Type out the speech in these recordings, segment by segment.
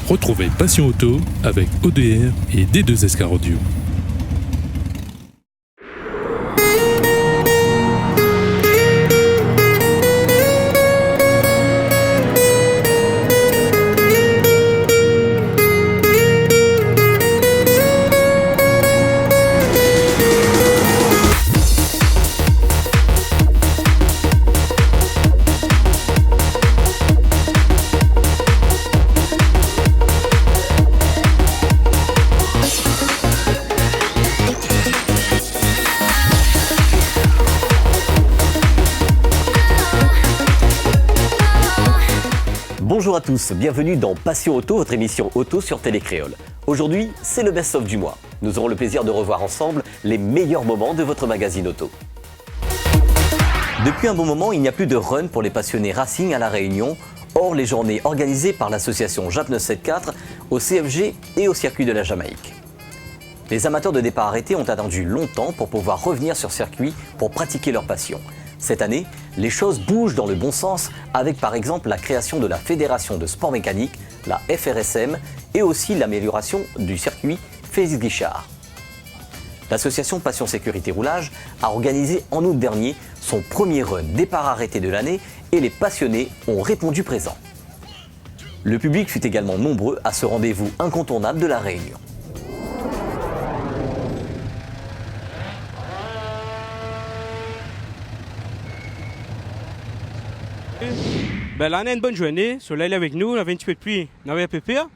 Retrouvez Passion Auto avec ODR et D2SK Radio. Bonjour à tous, bienvenue dans Passion Auto, votre émission auto sur Télécréole. Aujourd'hui, c'est le best-of du mois. Nous aurons le plaisir de revoir ensemble les meilleurs moments de votre magazine auto. Depuis un bon moment, il n'y a plus de run pour les passionnés racing à La Réunion. Or, les journées organisées par l'association JAP 974 au CFG et au circuit de la Jamaïque. Les amateurs de départ arrêtés ont attendu longtemps pour pouvoir revenir sur circuit pour pratiquer leur passion. Cette année, les choses bougent dans le bon sens avec par exemple la création de la Fédération de sport mécanique, la FRSM, et aussi l'amélioration du circuit Félix Guichard. L'association Passion Sécurité Roulage a organisé en août dernier son premier run départ arrêté de l'année et les passionnés ont répondu présent. Le public fut également nombreux à ce rendez-vous incontournable de La Réunion. Ben là, on a une bonne journée. Le soleil est avec nous, on avait un petit peu de pluie, on avait un peu pire.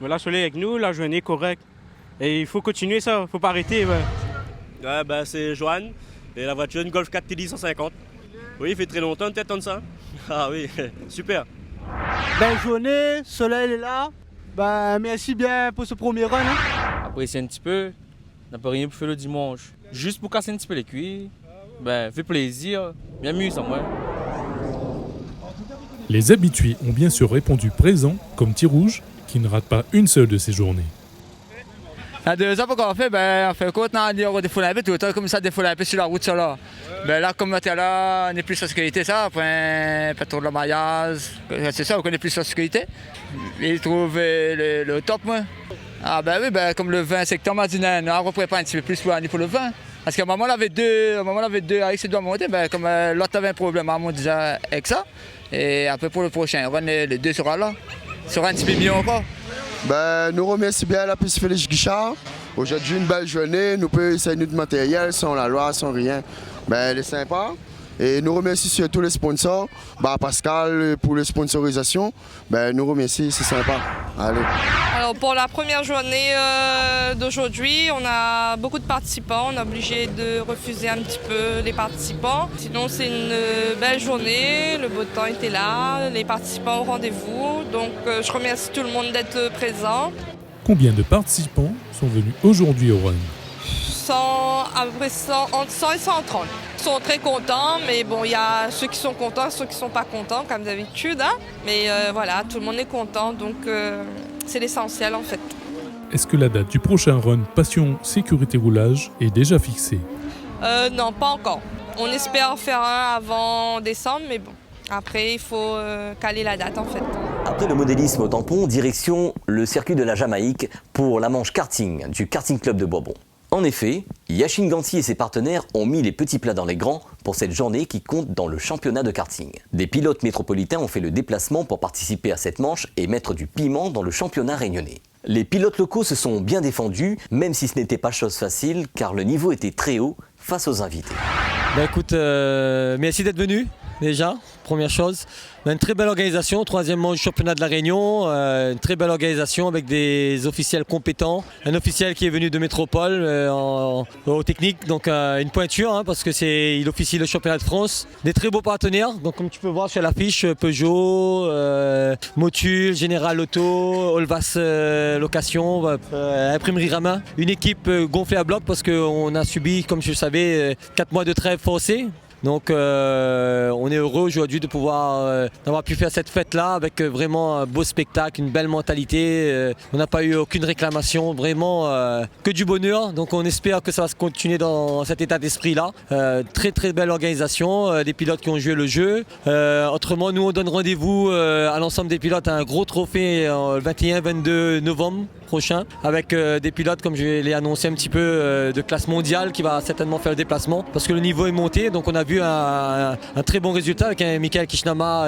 Mais là, le soleil est avec nous, la journée est correcte. Et il faut continuer ça, il ne faut pas arrêter. Ben. Ouais, ben, c'est Joanne, et la voiture, une Golf 4 TD 150. Oui, il fait très longtemps, peut-être comme ça. Ah oui, super. Belle journée, soleil est là. Ben, merci bien pour ce premier run. Apprécier un petit peu, on n'a pas rien pour faire le dimanche. Juste pour casser un petit peu les cuirs. Ben, fait plaisir, bien mieux sans moi. Les habitués ont bien sûr répondu présent, comme Tirouge, qui ne rate pas une seule de ces journées. À 2 ans, qu'on fait, on fait quoi? On défoule un peu, tout le temps comme ça, défoule un peu sur la route, ça là. Là, comme on est là, on est plus en sécurité, ça, après un pétrole de maillage, c'est ça, on connaît plus la sécurité. Ils trouvent le top, moi. Ah oui, comme le 20 septembre, on va préparer un petit peu plus pour le 20. Parce qu'à un moment, on avait deux avec ses doigts montés, comme l'autre avait un problème, on disait avec ça. Et après pour le prochain, les deux seront là. Ce sera un petit peu mieux encore. Nous remercions bien la piste Félix Guichard. Aujourd'hui, une belle journée. Nous pouvons essayer notre matériel sans la loi, sans rien. Elle est sympa. Et nous remercions surtout les sponsors. Pascal pour les sponsorisations. Nous remercions, c'est sympa. Allez. Alors pour la première journée d'aujourd'hui, on a beaucoup de participants. On est obligé de refuser un petit peu les participants. Sinon c'est une belle journée, le beau temps était là, les participants au rendez-vous. Donc je remercie tout le monde d'être présent. Combien de participants sont venus aujourd'hui au run? À peu près entre 100 et 130. Ils sont très contents, mais bon, il y a ceux qui sont contents et ceux qui ne sont pas contents, comme d'habitude. Mais voilà, tout le monde est content, donc c'est l'essentiel en fait. Est-ce que la date du prochain run Passion Sécurité Roulage est déjà fixée? Non, pas encore. On espère en faire un avant décembre, mais bon, après il faut caler la date en fait. Après le modélisme au tampon, direction le circuit de la Jamaïque pour la manche karting du Karting Club de Bourbon. En effet, Yachin Ganti et ses partenaires ont mis les petits plats dans les grands pour cette journée qui compte dans le championnat de karting. Des pilotes métropolitains ont fait le déplacement pour participer à cette manche et mettre du piment dans le championnat réunionnais. Les pilotes locaux se sont bien défendus, même si ce n'était pas chose facile, car le niveau était très haut face aux invités. Écoute, merci d'être venu. Déjà, première chose. Une très belle organisation, troisièmement du championnat de la Réunion, une très belle organisation avec des officiels compétents. Un officiel qui est venu de métropole aux techniques, donc une pointure parce que il officie le championnat de France. Des très beaux partenaires, donc comme tu peux voir sur l'affiche, Peugeot, Motul, Général Auto, Olvas Location, Imprimerie Ramin. Une équipe gonflée à bloc parce qu'on a subi, comme je le savais, 4 mois de trêve forcée. Donc on est heureux aujourd'hui de pouvoir d'avoir pu faire cette fête-là avec vraiment un beau spectacle, une belle mentalité. On n'a pas eu aucune réclamation, vraiment que du bonheur. Donc on espère que ça va se continuer dans cet état d'esprit-là. Très très belle organisation, des pilotes qui ont joué le jeu. Autrement, nous on donne rendez-vous à l'ensemble des pilotes à un gros trophée le 21-22 novembre prochain avec des pilotes, comme je l'ai annoncé un petit peu, de classe mondiale qui va certainement faire le déplacement parce que le niveau est monté. Donc on a vu un très bon résultat avec un Michael Kishnama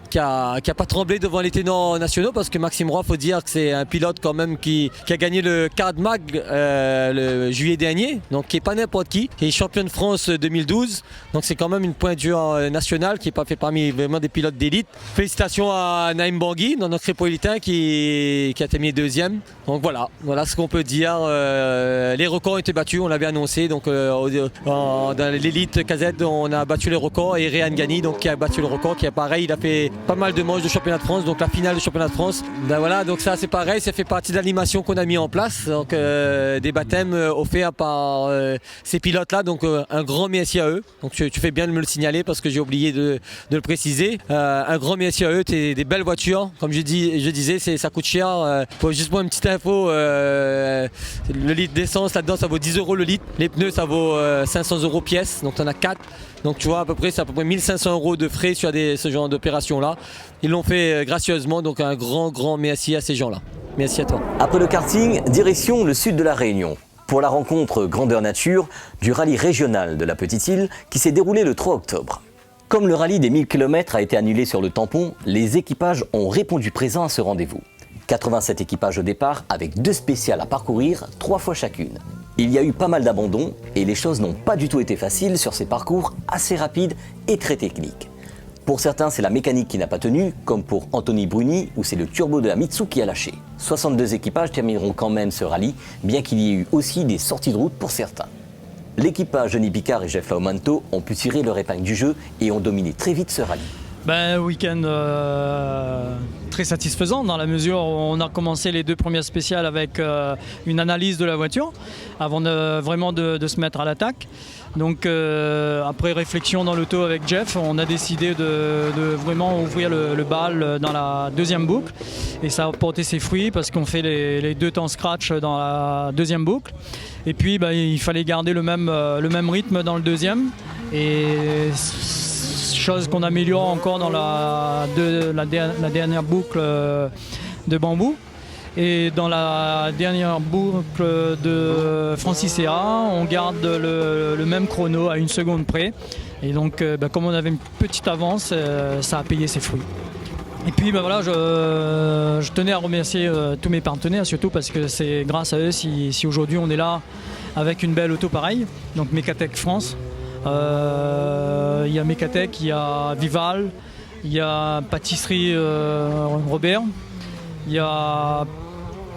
qui a pas tremblé devant les ténors nationaux parce que Maxime Roy, faut dire que c'est un pilote quand même qui a gagné le CAD Mag le juillet dernier, donc qui est pas n'importe qui est champion de France 2012. Donc c'est quand même une pointure nationale qui est pas fait parmi vraiment des pilotes d'élite. Félicitations à Naïm Bangui, notre Répolitain qui a terminé deuxième. Donc voilà ce qu'on peut dire. Les records ont été battus, on l'avait annoncé. Donc dans l'élite KZ, on a battu les records et Réan Gani donc qui a battu le record, qui est pareil, il a fait pas mal de manches de championnat de France, donc la finale du championnat de France. Donc ça c'est pareil, ça fait partie de l'animation qu'on a mis en place. Donc des baptêmes offerts par ces pilotes-là. Donc un grand merci à eux. Donc tu fais bien de me le signaler parce que j'ai oublié de le préciser. Un grand merci à eux, c'est des belles voitures. Comme je disais, ça coûte cher. Juste pour une petite info, le litre d'essence là-dedans ça vaut 10 € le litre. Les pneus ça vaut 500 € pièce, donc tu en as 4. Donc tu vois c'est à peu près 1500 € de frais sur ce genre d'opération-là. Ils l'ont fait gracieusement, donc un grand merci à ces gens-là. Merci à toi. Après le karting, direction le sud de la Réunion. Pour la rencontre grandeur nature du rallye régional de la Petite Île qui s'est déroulé le 3 octobre. Comme le rallye des 1000 km a été annulé sur le tampon, les équipages ont répondu présents à ce rendez-vous. 87 équipages au départ avec 2 spéciales à parcourir 3 fois chacune. Il y a eu pas mal d'abandons et les choses n'ont pas du tout été faciles sur ces parcours assez rapides et très techniques. Pour certains, c'est la mécanique qui n'a pas tenu, comme pour Anthony Bruni, où c'est le turbo de la Mitsu qui a lâché. 62 équipages termineront quand même ce rallye, bien qu'il y ait eu aussi des sorties de route pour certains. L'équipage Johnny Picard et Jeff Laumanto ont pu tirer leur épingle du jeu et ont dominé très vite ce rallye. Week-end très satisfaisant dans la mesure où on a commencé les 2 premières spéciales avec une analyse de la voiture avant vraiment de se mettre à l'attaque. Donc après réflexion dans l'auto avec Jeff, on a décidé de vraiment ouvrir le bal dans la 2e boucle et ça a porté ses fruits parce qu'on fait les 2 temps scratch dans la 2e boucle et puis il fallait garder le même rythme dans le 2e et chose qu'on améliore encore dans la dernière boucle de Bambou. Et dans la dernière boucle de Francis Serra, on garde le même chrono à 1 seconde près. Et donc, comme on avait une petite avance, ça a payé ses fruits. Et puis je tenais à remercier tous mes partenaires, surtout parce que c'est grâce à eux si aujourd'hui on est là avec une belle auto pareille, donc Mecatech France. Il y a Mecatech, il y a Vival, il y a Pâtisserie Robert, il y a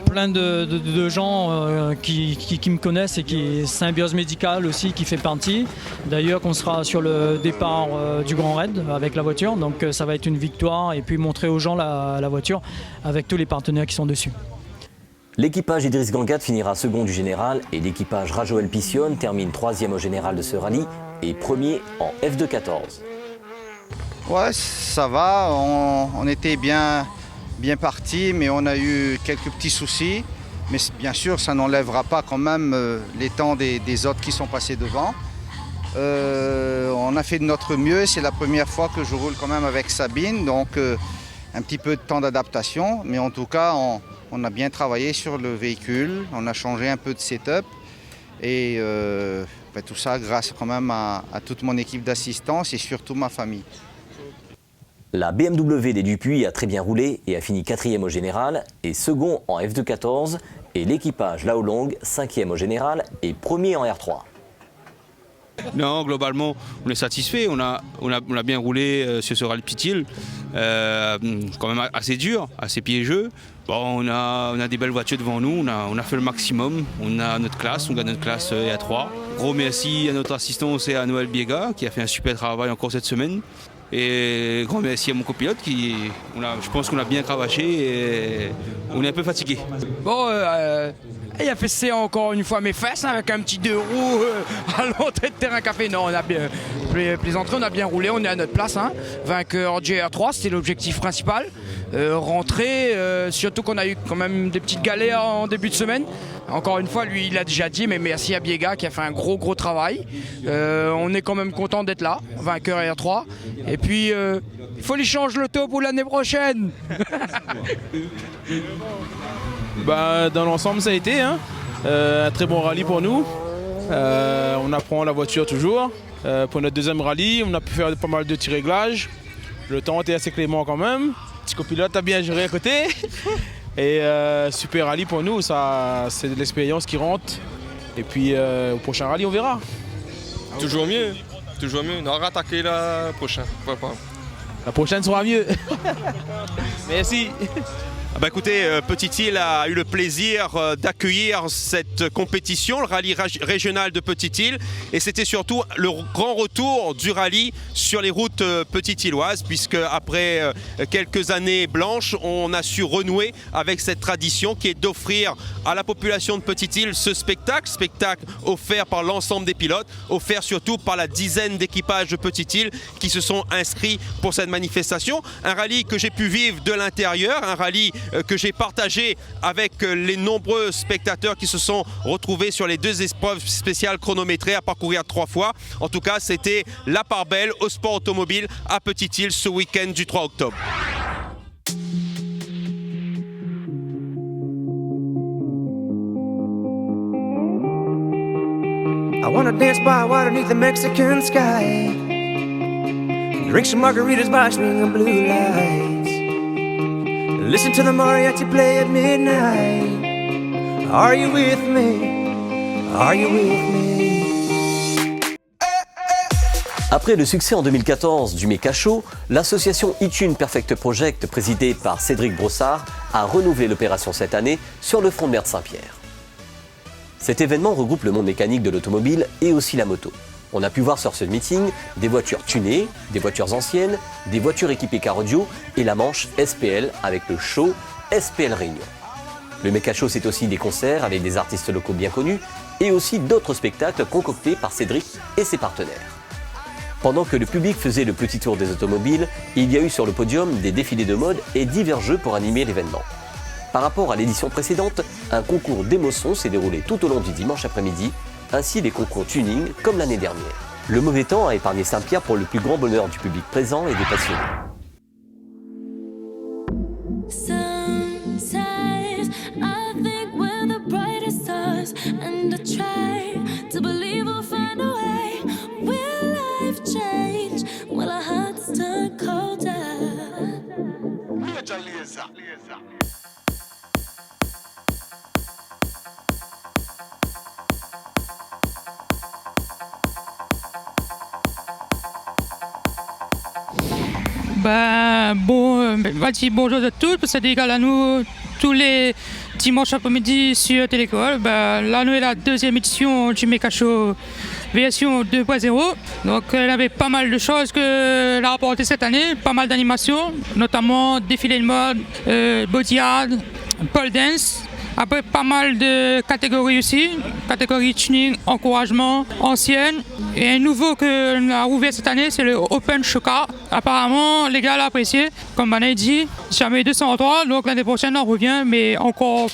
plein de gens qui me connaissent et qui Symbiose Médicale aussi qui fait partie. D'ailleurs qu'on sera sur le départ du Grand Raid avec la voiture, donc ça va être une victoire et puis montrer aux gens la voiture avec tous les partenaires qui sont dessus. L'équipage Idriss Gangat finira second du général et l'équipage Rajoel Pission termine 3e au général de ce rallye et premier en F2-14. Ouais, ça va, on était bien parti, mais on a eu quelques petits soucis. Mais bien sûr, ça n'enlèvera pas quand même les temps des autres qui sont passés devant. On a fait de notre mieux, c'est la première fois que je roule quand même avec Sabine, donc un petit peu de temps d'adaptation, mais en tout cas, on a bien travaillé sur le véhicule, on a changé un peu de setup et tout ça grâce quand même à toute mon équipe d'assistance et surtout ma famille. La BMW des Dupuis a très bien roulé et a fini 4e au général et second en F2-14 et l'équipage Lao Long 5e au général et premier en R3. Non, globalement, on est satisfait. On a bien roulé sur ce rallye Petite-Île, quand même assez dur, assez piégeux. Bon, on a des belles voitures devant nous, on a fait le maximum. On a notre classe, on gagne notre classe A3. Gros merci à notre assistant, c'est à Noël Biega, qui a fait un super travail encore cette semaine. Et grand merci à mon copilote je pense qu'on a bien cravaché et on est un peu fatigué. Bon, il a fait encore une fois mes fesses avec un petit 2 roues à l'entrée de terrain café. Non, on a bien plaisanterie, on a bien roulé, on est à notre place. Hein. Vainqueur GR3, c'était l'objectif principal. Rentrer, surtout qu'on a eu quand même des petites galères en début de semaine. Encore une fois, lui, il a déjà dit, mais merci à Biega qui a fait un gros travail. On est quand même content d'être là, vainqueur R3. Et puis, il faut lui changer l'auto pour l'année prochaine. Dans l'ensemble, ça a été un très bon rallye pour nous. On apprend la voiture toujours. Pour notre deuxième rallye, on a pu faire pas mal de petits réglages. Le temps était assez clément quand même. Le petit copilote a bien géré à côté. Et super rallye pour nous, ça, c'est de l'expérience qui rentre. Et puis au prochain rallye, on verra. Toujours mieux. On va rattaquer la prochaine. La prochaine sera mieux. Merci. Écoutez, Petite-Île a eu le plaisir d'accueillir cette compétition, le rallye régional de Petite-Île. Et c'était surtout le grand retour du rallye sur les routes petite-îloises, puisque après quelques années blanches, on a su renouer avec cette tradition qui est d'offrir à la population de Petite-Île ce spectacle offert par l'ensemble des pilotes, offert surtout par la dizaine d'équipages de Petite-Île qui se sont inscrits pour cette manifestation. Un rallye que j'ai pu vivre de l'intérieur, un rallye que j'ai partagé avec les nombreux spectateurs qui se sont retrouvés sur les 2 épreuves spéciales chronométrées à parcourir 3 fois. En tout cas, c'était la part belle au sport automobile à Petite-Île ce week-end du 3 octobre. I wanna dance by water beneath the Mexican sky. Drink some margaritas by swinging blue lights. Listen to the mariachi play at midnight. Are you with me? Are you with me? Après le succès en 2014 du Méca Show, l'association iTunes Perfect Project, présidée par Cédric Brossard, a renouvelé l'opération cette année sur le front de mer de Saint-Pierre. Cet événement regroupe le monde mécanique de l'automobile et aussi la moto. On a pu voir sur ce meeting des voitures tunées, des voitures anciennes, des voitures équipées car audio et la manche SPL avec le show SPL Réunion. Le Méca Show, c'est aussi des concerts avec des artistes locaux bien connus et aussi d'autres spectacles concoctés par Cédric et ses partenaires. Pendant que le public faisait le petit tour des automobiles, il y a eu sur le podium des défilés de mode et divers jeux pour animer l'événement. Par rapport à l'édition précédente, un concours d'émotions s'est déroulé tout au long du dimanche après-midi, ainsi les concours tuning comme l'année dernière. Le mauvais temps a épargné Saint-Pierre pour le plus grand bonheur du public présent et des passionnés. Bonjour à tous, c'est égal à nous tous les dimanches après-midi sur Télécole. Là, nous est la deuxième édition du Méca Show version 2.0. Donc, elle avait pas mal de choses qu'elle a rapporté cette année, pas mal d'animations, notamment défilé de mode, body art, pole dance. Après, pas mal de catégories aussi, catégorie tuning, encouragement, ancienne. Et un nouveau qu'on a ouvert cette année, c'est le Open Showcar. Apparemment, les gars l'ont apprécié. Comme on a dit, jamais 203, donc l'année prochaine on revient, mais encore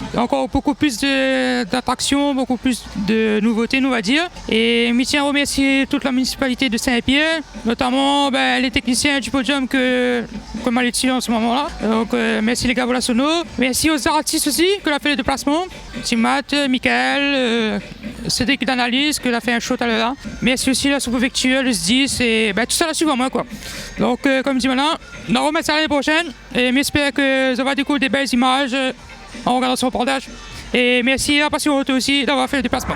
beaucoup plus d'attractions, beaucoup plus de nouveautés, on va dire. Et je tiens à remercier toute la municipalité de Saint-Pierre, notamment les techniciens du podium que m'a dessus en ce moment-là. Donc merci les gars pour la sono. Merci aux artistes aussi qui ont fait le déplacement. Timat, Michael, Cédric d'analyse qui a fait un show tout à l'heure. Merci aussi la sous-préfecture, le SDIS et tout ça là-dessus moi quoi. Donc comme dit maintenant, on remet ça l'année prochaine et j'espère que ça va découvrir des belles images en regardant ce reportage. Et merci à Passion Auto aussi d'avoir fait le déplacement.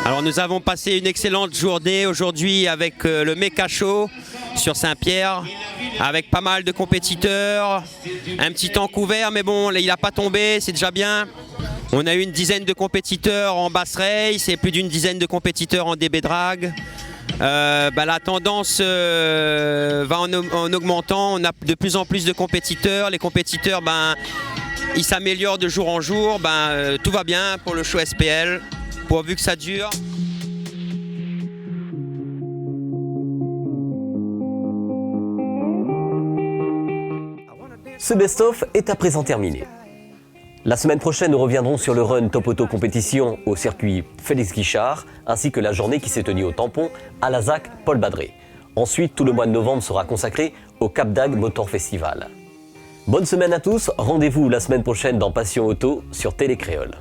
Alors nous avons passé une excellente journée aujourd'hui avec le Méca Show sur Saint-Pierre. avec pas mal de compétiteurs, un petit temps couvert, mais bon, il n'a pas tombé, c'est déjà bien. On a eu une dizaine de compétiteurs en bass race et plus d'une dizaine de compétiteurs en DB drag. La tendance va en augmentant, on a de plus en plus de compétiteurs. Les compétiteurs, ils s'améliorent de jour en jour. Tout va bien pour le show SPL, pourvu que ça dure. Ce best-of est à présent terminé. La semaine prochaine, nous reviendrons sur le run Top Auto Compétition au circuit Félix Guichard, ainsi que la journée qui s'est tenue au tampon à la ZAC Paul Badré. Ensuite, tout le mois de novembre sera consacré au Cap d'Agde Motor Festival. Bonne semaine à tous, rendez-vous la semaine prochaine dans Passion Auto sur Télé Créole.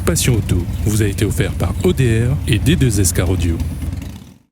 Passion Auto vous a été offert par ODR et D2SK Audio.